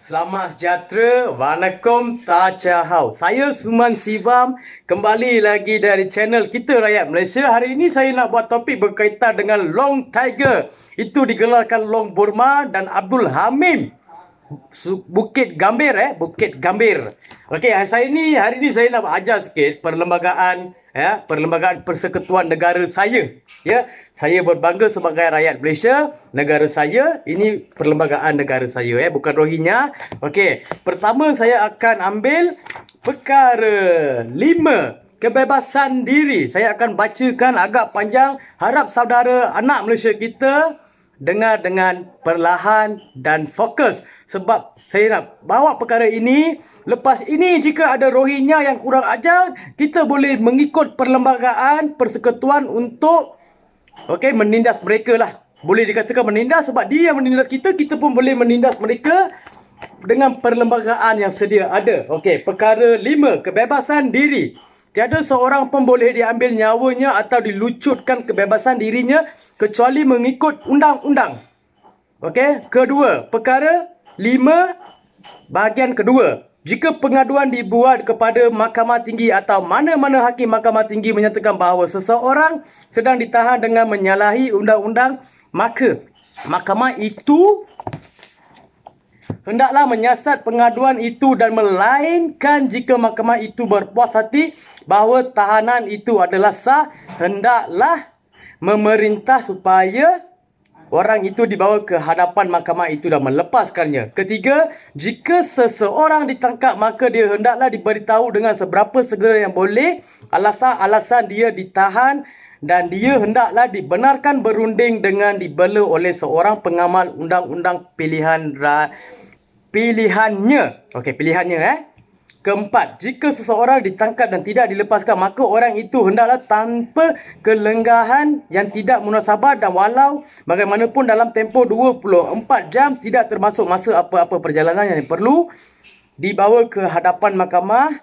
Selamat sejahtera. Waalaikum Tachahau. Saya Suman Sivam, kembali lagi dari channel kita Rakyat Malaysia. Hari ini saya nak buat topik berkaitan dengan Long Tiger. Itu digelarkan Long Burma dan Abdul Hamim Bukit Gambir Bukit Gambir. Okey, hari ini saya nak ajar sikit perlembagaan Perlembagaan Persekutuan Negara saya. Saya berbangga sebagai rakyat Malaysia, negara saya. Ini perlembagaan negara saya, bukan Rohingya. Okey, pertama saya akan ambil perkara 5, kebebasan diri. Saya akan bacakan agak panjang. Harap saudara anak Malaysia kita dengar dengan perlahan dan fokus. Sebab saya nak bawa perkara ini. Lepas ini jika ada Rohingya yang kurang ajar, kita boleh mengikut perlembagaan persekutuan untuk menindas mereka lah. Boleh dikatakan menindas sebab dia menindas kita. Kita pun boleh menindas mereka dengan perlembagaan yang sedia ada. Okey, perkara 5, kebebasan diri. Tiada seorang pun boleh diambil nyawanya atau dilucutkan kebebasan dirinya kecuali mengikut undang-undang. Okey, kedua, perkara 5 bahagian kedua. Jika pengaduan dibuat kepada Mahkamah Tinggi atau mana-mana hakim Mahkamah Tinggi menyatakan bahawa seseorang sedang ditahan dengan menyalahi undang-undang, maka mahkamah itu hendaklah menyiasat pengaduan itu dan melainkan jika mahkamah itu berpuas hati bahawa tahanan itu adalah sah, hendaklah memerintah supaya orang itu dibawa ke hadapan mahkamah itu dan melepaskannya. Ketiga, jika seseorang ditangkap maka dia hendaklah diberitahu dengan seberapa segera yang boleh alasan dia ditahan dan dia hendaklah dibenarkan berunding dengan dibela oleh seorang pengamal undang-undang pilihannya. Okey, pilihannya. Keempat, jika seseorang ditangkap dan tidak dilepaskan, maka orang itu hendaklah tanpa kelenggahan yang tidak munasabah dan walau bagaimanapun dalam tempoh 24 jam tidak termasuk masa apa-apa perjalanan yang perlu dibawa ke hadapan mahkamah,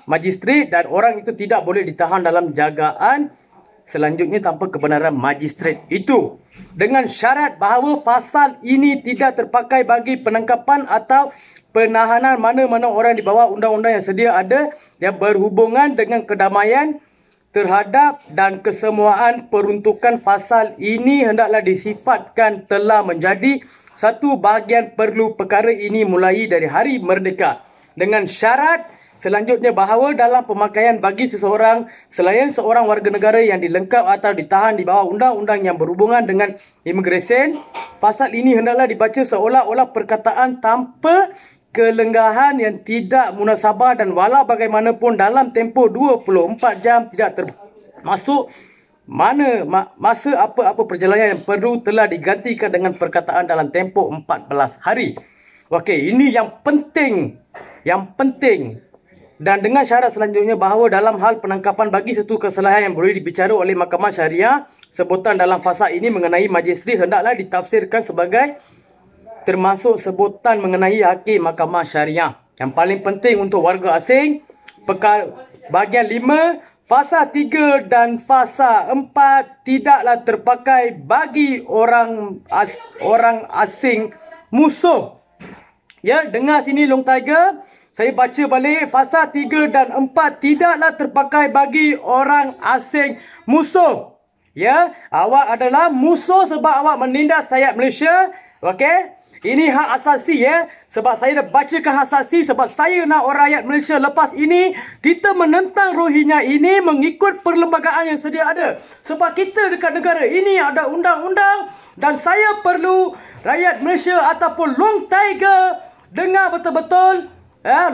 magistrat, dan orang itu tidak boleh ditahan dalam jagaan selanjutnya tanpa kebenaran magistrat itu. Dengan syarat bahawa fasal ini tidak terpakai bagi penangkapan atau penahanan mana-mana orang di bawah undang-undang yang sedia ada yang berhubungan dengan kedamaian terhadap dan kesemuaan. Peruntukan fasal ini hendaklah disifatkan telah menjadi satu bahagian perlu perkara ini mulai dari hari merdeka. Dengan syarat selanjutnya bahawa dalam pemakaian bagi seseorang selain seorang warga negara yang dilengkap atau ditahan di bawah undang-undang yang berhubungan dengan imigresen, fasal ini hendaklah dibaca seolah-olah perkataan tanpa kelenggahan yang tidak munasabah dan walau bagaimanapun dalam tempoh 24 jam tidak termasuk masa apa-apa perjalanan yang perlu telah digantikan dengan perkataan dalam tempoh 14 hari. Okey, ini yang penting. Dan dengan syarat selanjutnya bahawa dalam hal penangkapan bagi satu kesalahan yang boleh dibicara oleh Mahkamah Syariah, sebutan dalam fasal ini mengenai magistrat hendaklah ditafsirkan sebagai termasuk sebutan mengenai hakim Mahkamah Syariah. Yang paling penting untuk warga asing, bahagian 5, fasa 3 dan fasa 4 tidaklah terpakai bagi orang asing musuh. Ya, dengar sini Long Tiger. Saya baca balik. Fasa 3 dan 4 tidaklah terpakai bagi orang asing musuh. Ya, awak adalah musuh sebab awak menindas rakyat Malaysia. Okey? Ini hak asasi sebab saya dah bacakan hak asasi sebab saya nak orang rakyat Malaysia lepas ini kita menentang Rohingya ini mengikut perlembagaan yang sedia ada. Sebab kita dekat negara ini ada undang-undang dan saya perlu rakyat Malaysia ataupun Long Tiger dengar betul-betul.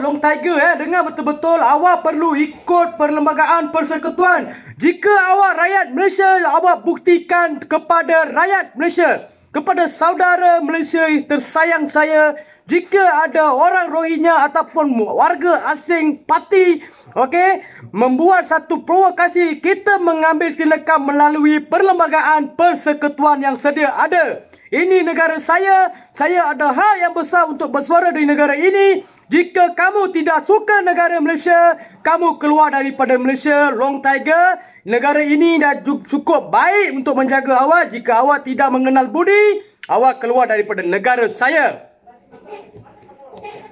Long Tiger dengar betul-betul, awak perlu ikut perlembagaan persekutuan. Jika awak rakyat Malaysia, awak buktikan kepada rakyat Malaysia, kepada saudara Malaysia tersayang saya, jika ada orang Rohingya ataupun warga asing parti membuat satu provokasi, kita mengambil tindakan melalui perlembagaan persekutuan yang sedia ada. Ini negara saya ada hak yang besar untuk bersuara di negara ini. Jika kamu tidak suka negara Malaysia, kamu keluar daripada Malaysia. Long Tiger, negara ini dah cukup baik untuk menjaga awak. Jika awak tidak mengenal budi, awak keluar daripada negara saya.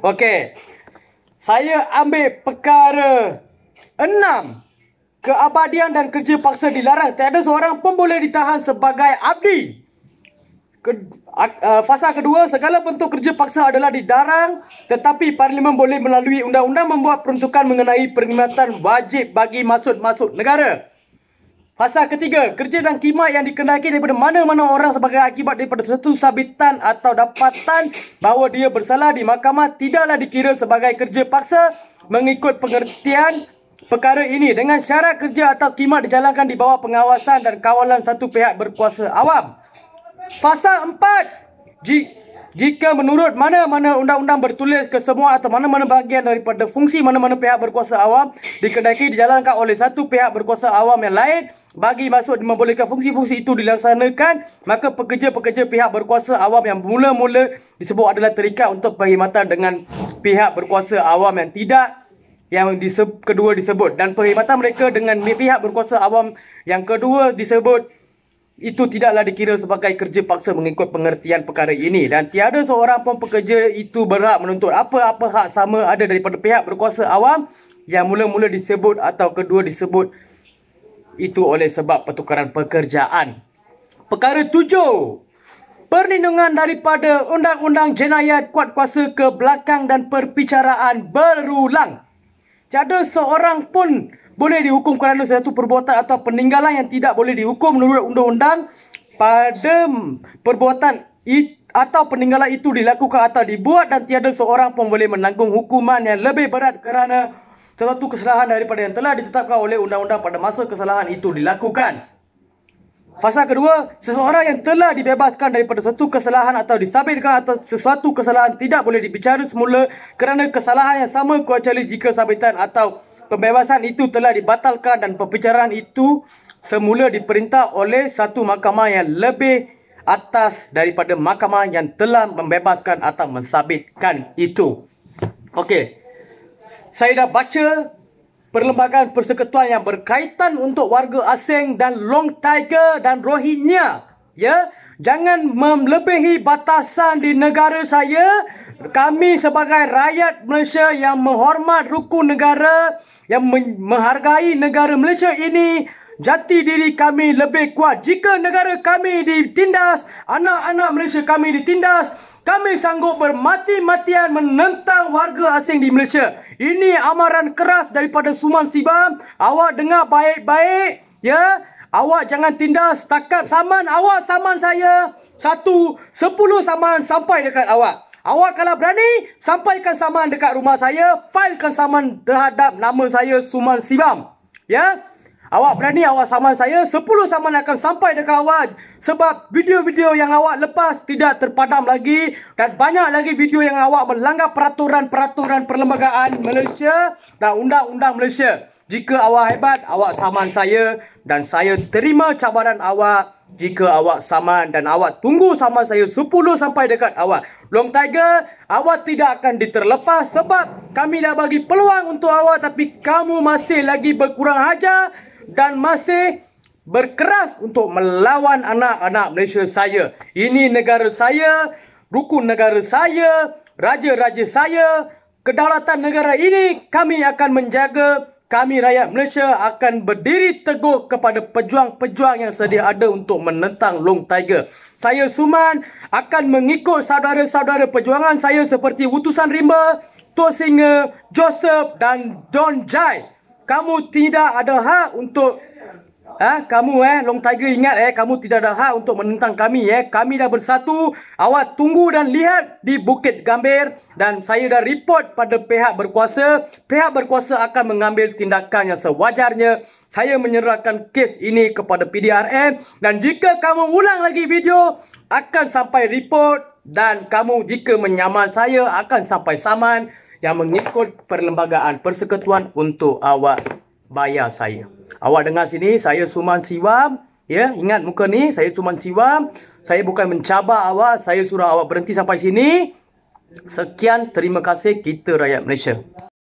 Okey. Saya ambil perkara 6. Keabadian dan kerja paksa dilarang. Tiada seorang pun boleh ditahan sebagai abdi. Fasa kedua, segala bentuk kerja paksa adalah dilarang, tetapi Parlimen boleh melalui undang-undang membuat peruntukan mengenai perkhidmatan wajib bagi masuk negara. Fasa ketiga, kerja dan khidmat yang dikendaki daripada mana-mana orang sebagai akibat daripada satu sabitan atau dapatan bahawa dia bersalah di mahkamah tidaklah dikira sebagai kerja paksa mengikut pengertian perkara ini, dengan syarat kerja atau khidmat dijalankan di bawah pengawasan dan kawalan satu pihak berkuasa awam. Fasa 4. Jika menurut mana-mana undang-undang bertulis kesemua atau mana-mana bahagian daripada fungsi mana-mana pihak berkuasa awam dikendaki dijalankan oleh satu pihak berkuasa awam yang lain bagi masuk membolehkan fungsi-fungsi itu dilaksanakan, maka pekerja-pekerja pihak berkuasa awam yang mula-mula disebut adalah terikat untuk perkhidmatan dengan pihak berkuasa awam yang tidak kedua disebut, dan perkhidmatan mereka dengan pihak berkuasa awam yang kedua disebut itu tidaklah dikira sebagai kerja paksa mengikut pengertian perkara ini, dan tiada seorang pun pekerja itu berhak menuntut apa-apa hak sama ada daripada pihak berkuasa awam yang mula-mula disebut atau kedua disebut itu oleh sebab pertukaran pekerjaan. Perkara 7. Perlindungan daripada undang-undang jenayat kuat kuasa ke belakang dan perbicaraan berulang. Tiada seorang pun boleh dihukum kerana satu perbuatan atau peninggalan yang tidak boleh dihukum menurut undang-undang pada perbuatan atau peninggalan itu dilakukan atau dibuat, dan tiada seorang pun boleh menanggung hukuman yang lebih berat kerana sesuatu kesalahan daripada yang telah ditetapkan oleh undang-undang pada masa kesalahan itu dilakukan. Fasa kedua, seseorang yang telah dibebaskan daripada satu kesalahan atau disabitkan atas sesuatu kesalahan tidak boleh dibicara semula kerana kesalahan yang sama kecuali jika sabitan atau pembebasan itu telah dibatalkan dan perbicaraan itu semula diperintah oleh satu mahkamah yang lebih atas daripada mahkamah yang telah membebaskan atau mensabitkan itu. Okey. Saya dah baca perlembagaan persekutuan yang berkaitan untuk warga asing dan Long Tiger dan Rohingya. Ya, jangan melebihi batasan di negara saya. Kami sebagai rakyat Malaysia yang menghormat rukun negara, yang menghargai negara Malaysia ini, jati diri kami lebih kuat. Jika negara kami ditindas, anak-anak Malaysia kami ditindas, kami sanggup bermati-matian menentang warga asing di Malaysia. Ini amaran keras daripada Suman Sibam. Awak dengar baik-baik, ya. Awak jangan tindas. Setakat saman, awak saman saya 10 saman sampai dekat awak. Awak kalau berani, sampaikan saman dekat rumah saya, filekan saman terhadap nama saya Suman Sibam. Ya? Awak berani, awak saman saya, 10 saman akan sampai dekat awak. Sebab video-video yang awak lepas tidak terpadam lagi, dan banyak lagi video yang awak melanggar peraturan-peraturan perlembagaan Malaysia dan undang-undang Malaysia. Jika awak hebat, awak saman saya, dan saya terima cabaran awak. Jika awak saman dan awak tunggu saman saya 10 sampai dekat awak. Long Tiger, awak tidak akan diterlepas sebab kami dah bagi peluang untuk awak, tapi kamu masih lagi berkurang ajar dan masih berkeras untuk melawan anak-anak Malaysia saya. Ini negara saya, rukun negara saya, raja-raja saya, kedaulatan negara ini kami akan menjaga. Kami rakyat Malaysia akan berdiri teguh kepada pejuang-pejuang yang sedia ada untuk menentang Long Tiger. Saya Suman akan mengikut saudara-saudara perjuangan saya seperti Utusan Rimba, Tok Singa, Joseph dan Don Jai. Kamu tidak ada hak untuk Long Tiger, ingat kamu tidak ada hak untuk menentang kami. Kami dah bersatu. Awak tunggu dan lihat di Bukit Gambir, dan saya dah report pada pihak berkuasa. Pihak berkuasa akan mengambil tindakan yang sewajarnya. Saya menyerahkan kes ini kepada PDRM, dan jika kamu ulang lagi video akan sampai report, dan kamu jika menyaman saya akan sampai saman yang mengikut perlembagaan persekutuan untuk awak bayar saya. Awak dengar sini, saya Suman Siwam. Ya, ingat muka ni, saya Suman Siwam. Saya bukan mencabar awak, saya suruh awak berhenti sampai sini. Sekian, terima kasih, kita rakyat Malaysia.